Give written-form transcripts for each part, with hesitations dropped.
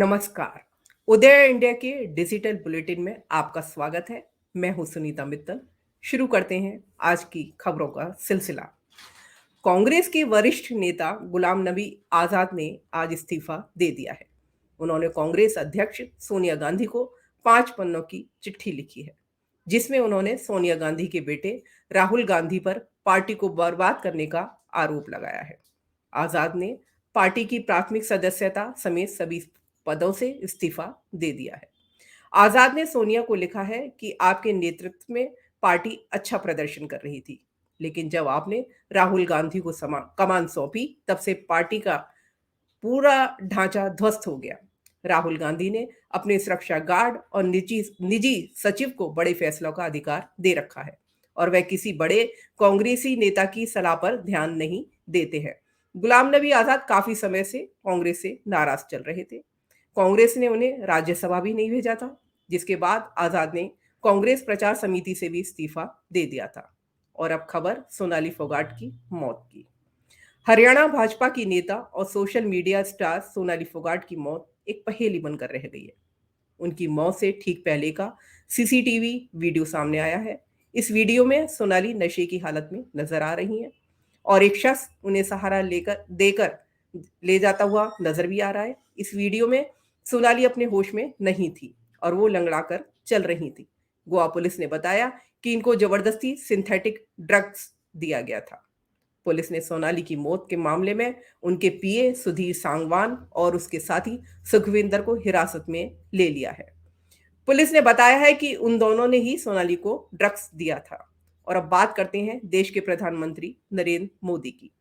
नमस्कार। उदय इंडिया के digital bulletin में आपका स्वागत है। मैं हूं सुनीता मित्तल। शुरू करते हैं आज की खबरों का सिलसिला। कांग्रेस के वरिष्ठ नेता गुलाम नबी आजाद ने आज इस्तीफा दे दिया है। उन्होंने कांग्रेस अध्यक्ष सोनिया गांधी को 5 पन्नों की चिट्ठी लिखी है, जिसमें उन्होंने सोनिया गांधी के बेटे राहुल गांधी पर पार्टी को बर्बाद करने का आरोप लगाया है। आजाद ने पार्टी की प्राथमिक सदस्यता समेत सभी पदों से इस्तीफा दे दिया है। आजाद ने सोनिया को लिखा है कि आपके नेतृत्व में पार्टी अच्छा प्रदर्शन कर रही थी, लेकिन जब आपने राहुल गांधी को कमान सौंपी, तब से पार्टी का पूरा ढांचा ध्वस्त हो गया। राहुल गांधी ने अपने सुरक्षा गार्ड और निजी निजी सचिव को बड़े फैसलों का अधिकार दे रखा है और वह किसी बड़े कांग्रेसी नेता की सलाह पर ध्यान नहीं देते हैं। गुलाम नबी आजाद काफी समय से कांग्रेस से नाराज चल रहे थे। कांग्रेस ने उन्हें राज्यसभा भी नहीं भेजा था, जिसके बाद आजाद ने कांग्रेस प्रचार समिति से भी इस्तीफा दे दिया था। और अब खबर सोनाली फोगाट की मौत की। हरियाणा भाजपा की नेता और social media star Sonali Phogat की मौत एक पहेली बनकर रह गई है। उनकी मौत से ठीक पहले का सीसीटीवी वीडियो सामने आया है। इस वीडियो में सोनाली नशे की हालत में नजर आ रही हैं और एक शख्स उन्हें सहारा लेकर देकर ले जाता हुआ नजर भी आ रहा है। इस वीडियो में सोनाली अपने होश में नहीं थी और वो लंगड़ाकर चल रही थी। गोवा पुलिस ने बताया कि इनको जबरदस्ती सिंथेटिक ड्रग्स दिया गया था। पुलिस ने सोनाली की मौत के मामले में उनके पीए सुधीर सांगवान और उसके साथी सुखविंदर को हिरासत में ले लिया है। पुलिस ने बताया है कि उन दोनों ने ही सोनाली को ड्रग्स दिया था। और अब बात करते हैं देश के प्रधानमंत्री नरेंद्र मोदी की।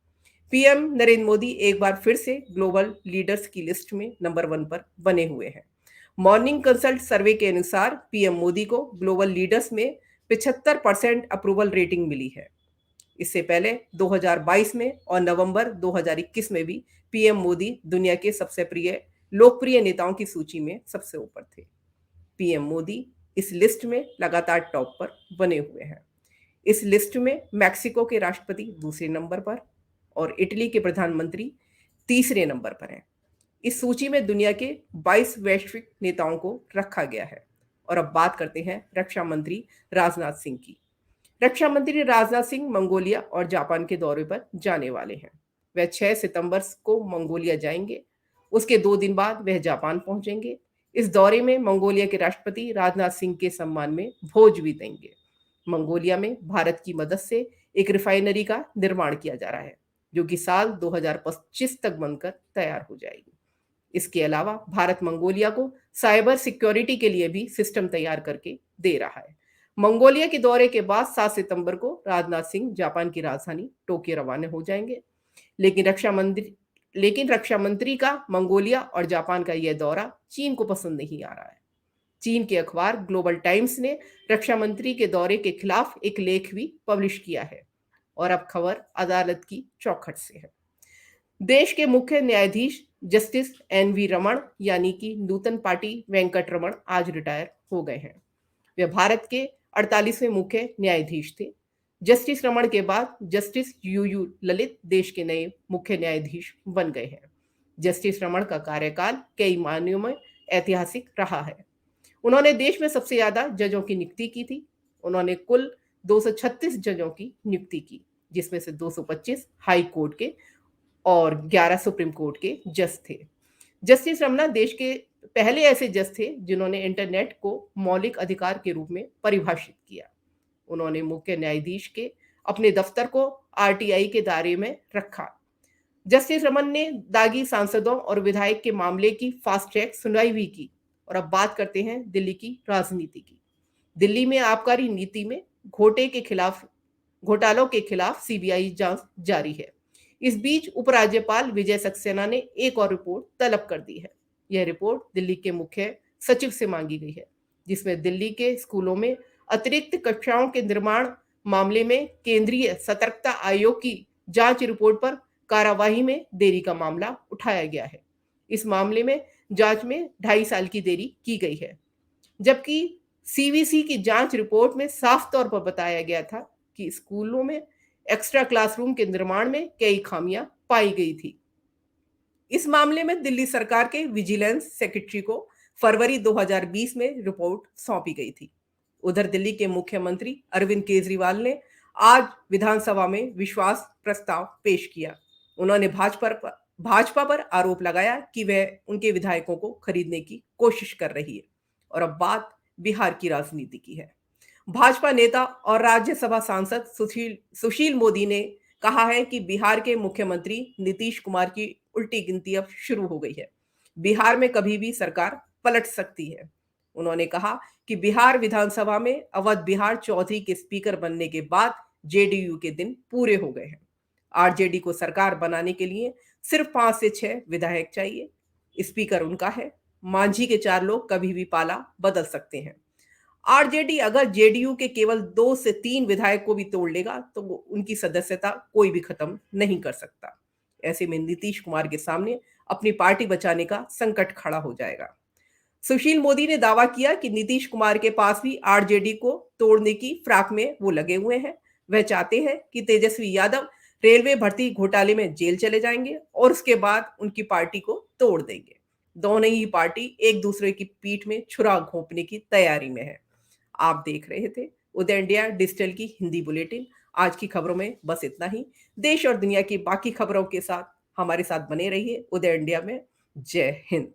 पीएम नरेंद्र मोदी एक बार फिर से ग्लोबल लीडर्स की लिस्ट में नंबर 1 पर बने हुए हैं। मॉर्निंग कंसल्ट सर्वे के अनुसार पीएम मोदी को ग्लोबल लीडर्स में 75% अप्रूवल रेटिंग मिली है। इससे पहले 2022 में और नवंबर 2021 में भी पीएम मोदी दुनिया के सबसे लोकप्रिय नेताओं की सूची में सबसे ऊपर थे। पीएम मोदी इस लिस्ट में लगातार टॉप पर बने हुए हैं। इस लिस्ट में मैक्सिको के राष्ट्रपति दूसरे नंबर पर और इटली के प्रधानमंत्री तीसरे नंबर पर हैं। इस सूची में दुनिया के 22 वैश्विक नेताओं को रखा गया है। और अब बात करते हैं रक्षा मंत्री राजनाथ सिंह की। रक्षा मंत्री राजनाथ सिंह मंगोलिया और जापान के दौरे पर जाने वाले हैं। वह 6 सितंबर को मंगोलिया जाएंगे। उसके 2 दिन बाद वह जापान पहुंचेंगे। इस दौरे में मंगोलिया के राष्ट्रपति राजनाथ सिंह के सम्मान में भोज भी देंगे। मंगोलिया में भारत की मदद से एक रिफाइनरी का निर्माण किया जा रहा है, जो कि साल 2025 तक बनकर तैयार हो जाएगी। इसके अलावा भारत मंगोलिया को साइबर सिक्योरिटी के लिए भी सिस्टम तैयार करके दे रहा है। मंगोलिया के दौरे के बाद 7 सितंबर को राजनाथ सिंह जापान की राजधानी टोक्यो रवाना हो जाएंगे। लेकिन रक्षा मंत्री का मंगोलिया और जापान का यह दौरा चीन को पसंद नहीं आ रहा है। चीन के अखबार ग्लोबल टाइम्स ने रक्षा मंत्री के दौरे के खिलाफ एक लेख भी पब्लिश किया है। और अब खबर अदालत की चौखट से है। देश के मुख्य न्यायाधीश जस्टिस एन.वी. रमण यानी कि नूतन पार्टी वेंकट रमण आज रिटायर हो गए हैं। वे भारत के 48वें मुख्य न्यायाधीश थे। जस्टिस रमण के बाद जस्टिस यू ललित देश के नए मुख्य न्यायाधीश बन गए हैं। जस्टिस रमण का कार्यकाल कई मायनों में ऐतिहासिक रहा है। उन्होंने देश में सबसे ज्यादा जजों की नियुक्ति की थी। उन्होंने कुल 236 जजों की नियुक्ति की, जिसमें से 225 हाई कोर्ट के और 11 सुप्रीम कोर्ट के जज थे। जस्टिस रमना देश के पहले ऐसे जज थे जिन्होंने इंटरनेट को मौलिक अधिकार के रूप में परिभाषित किया। उन्होंने मुख्य न्यायाधीश के अपने दफ्तर को आरटीआई के दायरे में रखा। जस्टिस रमन ने दागी सांसदों और विधायक के मामले की फास्ट ट्रैक सुनवाई भी की। और अब बात करते हैं दिल्ली की राजनीति की। दिल्ली में आबकारी नीति में घोटालों के खिलाफ सीबीआई जांच जारी है। इस बीच उपराज्यपाल विजय सक्सेना ने एक और रिपोर्ट तलब कर दी है। यह रिपोर्ट दिल्ली के मुख्य सचिव से मांगी गई है, जिसमें दिल्ली के स्कूलों में अतिरिक्त कक्षाओं के निर्माण मामले में केंद्रीय सतर्कता आयोग की जांच रिपोर्ट पर कार्यवाही में देरी का मामला उठाया गया है। इस मामले में जांच में 2.5 साल की देरी की गई है, जबकि सीवीसी की जांच रिपोर्ट में साफ तौर पर बताया गया था कि स्कूलों में एक्स्ट्रा क्लासरूम के निर्माण में कई खामियां पाई गई थी। इस मामले में दिल्ली सरकार के विजिलेंस सेक्रेटरी को फरवरी 2020 में रिपोर्ट सौंपी गई थी। उधर दिल्ली के मुख्यमंत्री अरविंद केजरीवाल ने आज विधानसभा में विश्वास प्रस्ताव पेश किया। उन्होंने भाजपा पर आरोप लगाया कि वह उनके विधायकों को खरीदने की कोशिश कर रही है। और अब बात बिहार की राजनीति की है। भाजपा नेता और राज्यसभा सांसद सुशील मोदी ने कहा है कि बिहार के मुख्यमंत्री नीतीश कुमार की उल्टी गिनती अब शुरू हो गई है। बिहार में कभी भी सरकार पलट सकती है। उन्होंने कहा कि बिहार विधानसभा में अवध बिहार चौधरी के स्पीकर बनने के बाद जेडीयू के दिन पूरे हो गए हैं। आरजेडी को सरकार बनाने के लिए सिर्फ 5 से 6 विधायक चाहिए। स्पीकर उनका है। मांझी के 4 लोग कभी भी पाला बदल सकते हैं। आरजेडी अगर जेडीयू के केवल 2 से 3 विधायक को भी तोड़ लेगा तो उनकी सदस्यता कोई भी खत्म नहीं कर सकता। ऐसे में नीतीश कुमार के सामने अपनी पार्टी बचाने का संकट खड़ा हो जाएगा। सुशील मोदी ने दावा किया कि नीतीश कुमार के पास भी आरजेडी को तोड़ने की फिराक में वो लगे हुए हैं। वह चाहते हैं कि तेजस्वी यादव रेलवे भर्ती घोटाले में जेल चले जाएंगे और उसके बाद उनकी पार्टी को तोड़ देंगे। दोनों ही पार्टी एक दूसरे की पीठ में छुरा घोंपने की तैयारी में है। आप देख रहे थे उदय इंडिया डिजिटल की हिंदी बुलेटिन। आज की खबरों में बस इतना ही। देश और दुनिया की बाकी खबरों के साथ हमारे साथ बने रहिए उदय इंडिया में। जय हिंद।